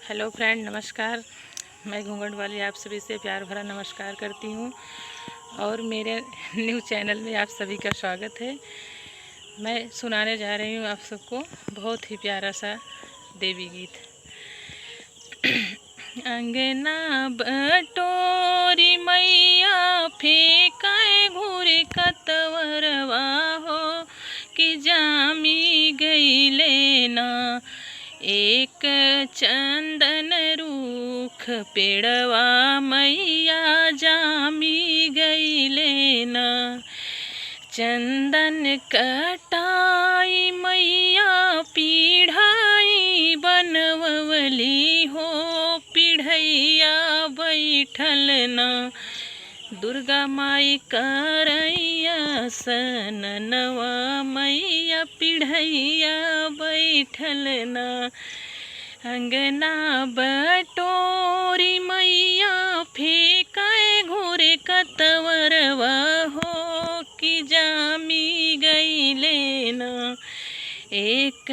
Hello friend, नमस्कार। मैं घूंघट वाली आप सभी से प्यार भरा नमस्कार करती हूँ और मेरे न्यू चैनल में आप सभी का स्वागत है। मैं सुनाने जा रही हूँ आप सबको बहुत ही प्यारा सा देवी गीत। अंगना बटोरी मैया फेंकाए घूरे कतवरवा हो कि जामी गईले ना एक चंदन रूख पेड़वा मैया जामी गईले ना। चंदन कटाई मैया पीढ़ाई बनवली हो पीढ़ैया बैठल ना। दुर्गा माई करैया सननवा मैया पीढ़ैया बैठल ना। अंगना बटोरी मैया फेंकाए घूरे कतवरवा हो कि जामी गईले ना। एक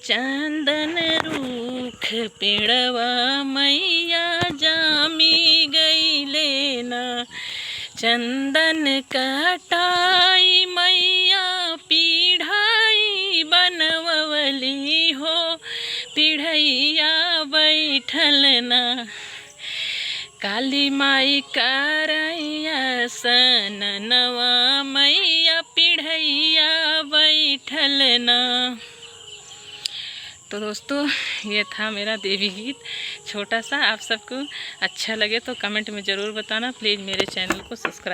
चंदन रूख पेड़वा मैया जामी गईले ना। चंदन कटाई मैया पीढ़ाई बनवली हो पीढ़ैया बैठल ना। काली माई करैया सननवा मैया पीढ़ैया बैठल ना। तो दोस्तों, ये था मेरा देवी गीत छोटा सा। आप सबको अच्छा लगे तो कमेंट में ज़रूर बताना। प्लीज़ मेरे चैनल को सब्सक्राइब